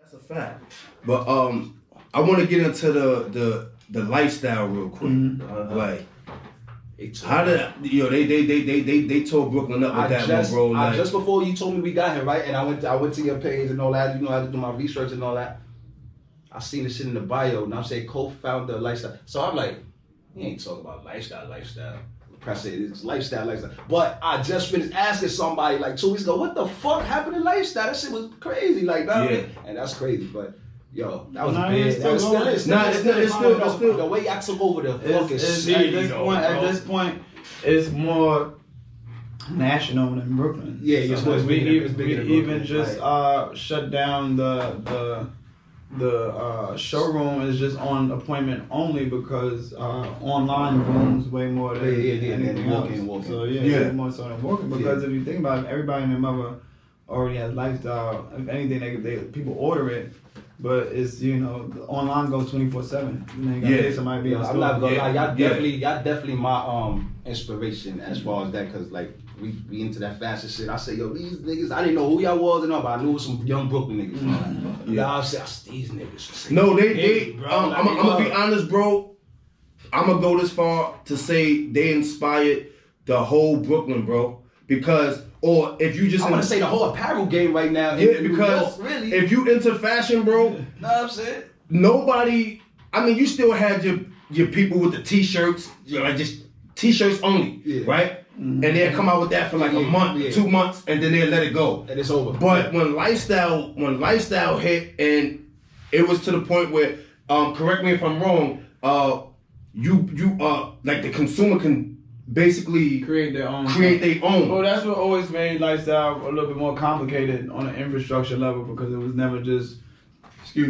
That's a fact. But I want to get into the lifestyle real quick. Like, how did they tore Brooklyn up with that one, bro? Like, just before you told me we got him, right? And I went to your page and all that. You know, I had to do my research and all that. I seen this shit in the bio, and I'm saying co-founder lifestyle. So I'm like, he ain't talking about lifestyle. Press it, it's lifestyle. But I just finished asking somebody like 2 weeks ago, what the fuck happened to lifestyle? That shit was crazy, like that. Yeah. And that's crazy, but. Yo, that was big. It's still the way I took over the fucking city. At this point, it's more national than Brooklyn. Yeah, it's so we even just shut down the showroom is just on appointment only because online booms way more than anything else. So yeah, more so than walking because if you think about it, everybody and their mother already has lifestyle. If anything, they people order it. But it's, the online goes 24/7. You got somebody being I'm not gonna lie, y'all definitely my inspiration as far as that, cause like we into that fashion shit. I say, yo, these niggas, I didn't know who y'all was and all, but I knew it was some young Brooklyn niggas. Y'all say these niggas. No, they bro. I'm gonna be honest, bro. I'm gonna go this far to say they inspired the whole Brooklyn, bro. Because, or if you just... I want to say the whole apparel game right now. Yeah, because really. If you into fashion, bro... Know what I'm saying? Nobody... I mean, you still had your people with the t-shirts, like just t-shirts only, right? Mm-hmm. And they'll come out with that for like a month, 2 months, and then they'll let it go. And it's over. But when lifestyle hit, and it was to the point where, correct me if I'm wrong, you like the consumer can basically create their own. Well, that's what always made lifestyle a little bit more complicated on an infrastructure level because it was never just,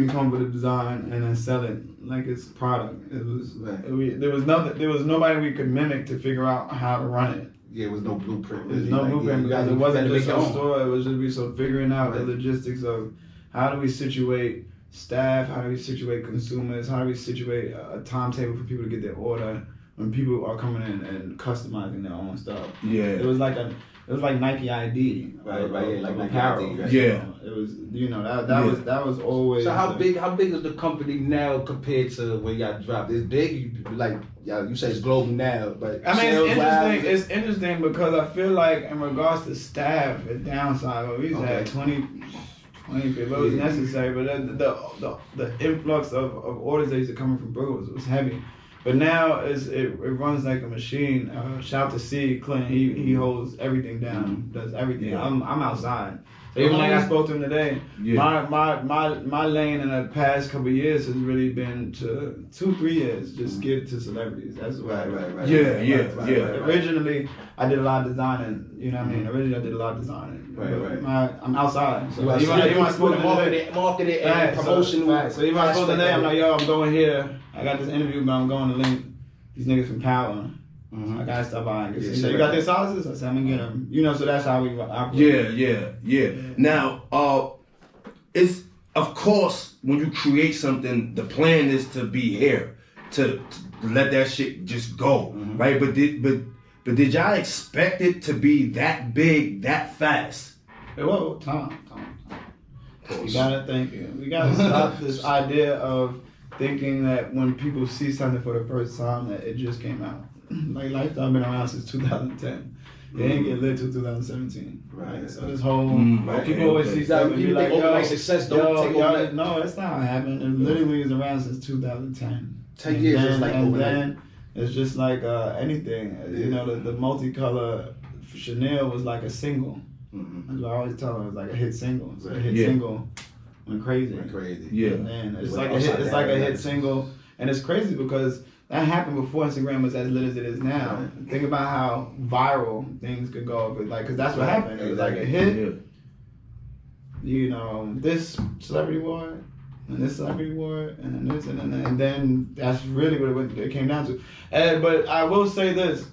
come with a design and then sell it like it's product. It was there was nobody we could mimic to figure out how to run it. Yeah, it was no blueprint. There's no blueprint because it wasn't just a store. It was just figuring out the logistics of how do we situate staff, how do we situate consumers, how do we situate a timetable for people to get their order. When people are coming in and customizing their own stuff, it was like Nike ID, right, like Nike ID, right? Yeah, it was, that was always. So how big is the company now compared to when y'all dropped? It's big, like you say it's global now, but I mean it's interesting because I feel like in regards to staff, it's downside. We used to have 20 people, it was necessary, but the influx of orders that used to come from Brooklyn was heavy. But now it runs like a machine. Shout out to C. Clint. He holds everything down, does everything. Yeah. I'm outside. So even like I spoke to him today, my lane in the past couple of years has really been to 2-3 years just give to celebrities. That's right. Originally, I did a lot of designing. You know what I mean? Originally, I did a lot of designing. Right. I'm outside. So you market it and promotion. So even I spoke today, I'm like, yo, I'm going here. I got this interview, but I'm going to link these niggas from Power. I gotta stop by and get some. You got their sauces? I said, I'm gonna get them. So that's how we operate. Yeah. Now, it's, of course, when you create something, the plan is to be here, to let that shit just go, right? But did y'all expect it to be that big, that fast? Well, Tom. We gotta think. We gotta stop this idea of thinking that when people see something for the first time that it just came out. Like lifestyle been around since 2010. It ain't get lit till 2017. Right. So this whole people always see stuff and be like, yo, success don't take over. No, that's not how it happened. It literally is around since 2010. 10 years is like and then it's just like anything. The multicolor Chanel was like a single. That's what I always tell them. It was like a hit single. So a hit single went crazy. Yeah. And then it's like a hit single, and it's crazy because that happened before Instagram was as lit as it is now. Right. Think about how viral things could go, because that's what happened. It was like a hit. This celebrity wore it, and this celebrity wore it, and then this, and then that's really what it came down to. But I will say this.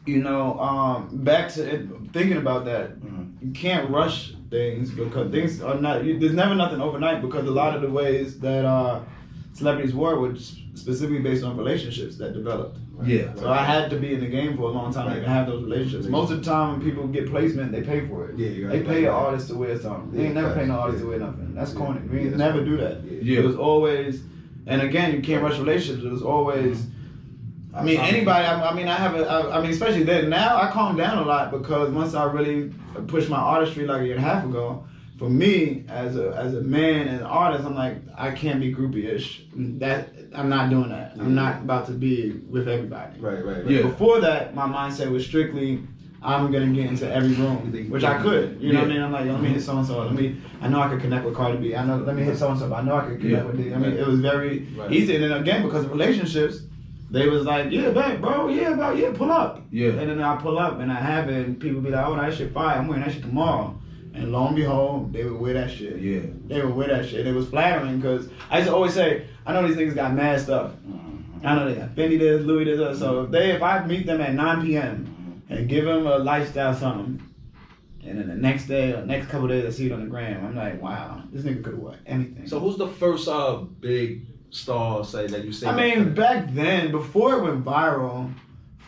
Back to it, thinking about that, you can't rush things because things are not. There's never nothing overnight because a lot of the ways that celebrities were specifically based on relationships that developed. Yeah. So I had to be in the game for a long time to even have those relationships. Most of the time when people get placement, they pay for it. Yeah, they pay an artist to wear something. They ain't never pay no artist to wear nothing. That's corny. We ain't never do that. Yeah. It was always, and again, you can't rush relationships. It was always. I mean, anybody. I mean, especially then. Now I calm down a lot because once I really pushed my artistry like a year and a half ago. For me, as a man and an artist, I'm like, I can't be groupie-ish. That I'm not doing that. I'm not about to be with everybody. Right. Yeah. Before that, my mindset was strictly, I'm gonna get into every room, which I could. You know what I mean? I'm like, let me hit so and so. I know I could connect with Cardi B. Let me hit so and so. I know I could connect with D. I mean, it was very easy. And then again, because of relationships, they was like, yeah, babe, bro, pull up. Yeah. And then I pull up and I have it, and people be like, oh, that shit fire. I'm wearing that shit tomorrow. And lo and behold, they would wear that shit. Yeah. They would wear that shit. It was flattering because I used to always say, I know these niggas got mad stuff. I know they got Fendi this, Louis this. So if I meet them at 9 p.m. and give them a lifestyle something, and then the next day or next couple days I see it on the gram, I'm like, wow, this nigga could have worn anything. So who's the first big star say that you say? I mean, back then, before it went viral,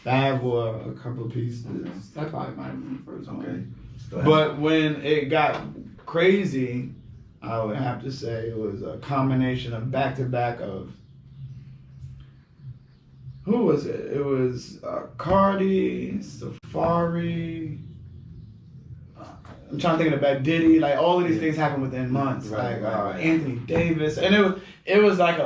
Fab wore a couple of pieces. That probably might have been the first one. Okay. But when it got crazy, I would have to say it was a combination of back-to-back of, who was it? It was Cardi, Safari, I'm trying to think of the back, Diddy, like all of these things happened within months. Right. Anthony Davis, and it was like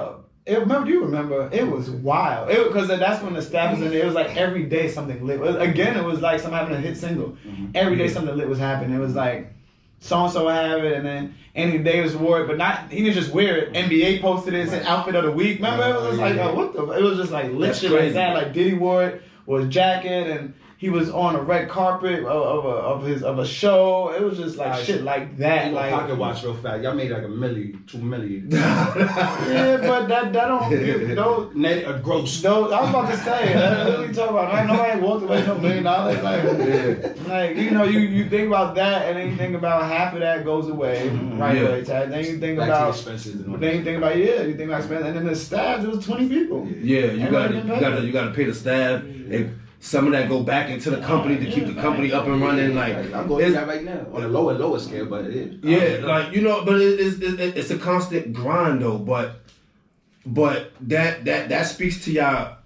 do you remember? It was wild. Because that's when the staff was in there. It was like every day something lit. Again, it was like something having a hit single. Every day something lit was happening. It was like so-and-so would have it, and then Anthony Davis wore it, but he didn't just wear it. NBA posted it, said outfit of the week. Remember? It was like, what the? It was just like lit shit like that. Like Diddy wore it, wore his jacket, and he was on a red carpet of a show. It was just like shit like that. Like pocket watch real fast. Y'all made like $1 million, $2 million. Yeah, but that don't net gross. Those, I was about to say. What we talking about? Nobody walked away from $1 million. Like you think about that, and then you think about half of that goes away away. Then you think about expenses. Then you think about expenses, and then the staff. It was 20 people. Yeah, you gotta pay the staff. Some of that go back into the company to keep the company up and running. Like I'm going that right now on a lower scale, but it is. Yeah, like but it's a constant grind though. But that speaks to y'all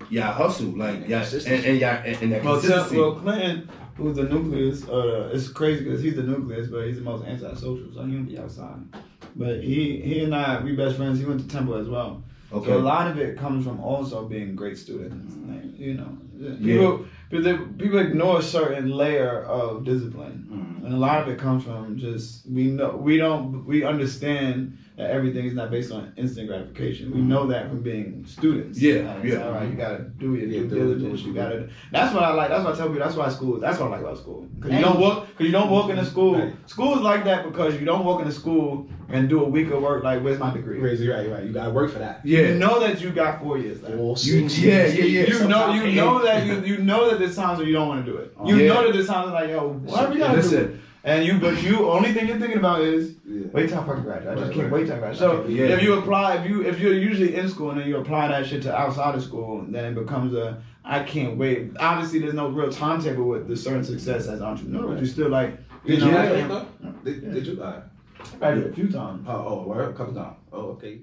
hustle, like y'all and that consistency. Well, Clinton, who's the nucleus, it's crazy because he's the nucleus, but he's the most antisocial, so he don't be outside. But he and I, we best friends. He went to Temple as well. Okay. So a lot of it comes from also being great students. Like, people ignore a certain layer of discipline, and a lot of it comes from just we understand that everything is not based on instant gratification. We know that from being students. All right, you gotta do your due diligence. You gotta. That's what I like. That's what I tell people. That's why school. That's what I like about school. Because you don't walk into school. Right. School is like that because you don't walk into school and do a week of work. Like, where's my degree? Crazy, right. You gotta work for that. Yeah. You know that you got 4 years left. You know that there's times where you don't want to do it. You know that there's times like, yo, what we gotta do? And only thing you're thinking about is wait till I fucking graduate. I just can't wait till I graduate. So if you apply, if you're usually in school and then you apply that shit to outside of school, then it becomes I can't wait. Obviously, there's no real timetable with the certain success as an entrepreneur, but you still like. Did you? Did you? I did a few times. A couple times. Oh, okay.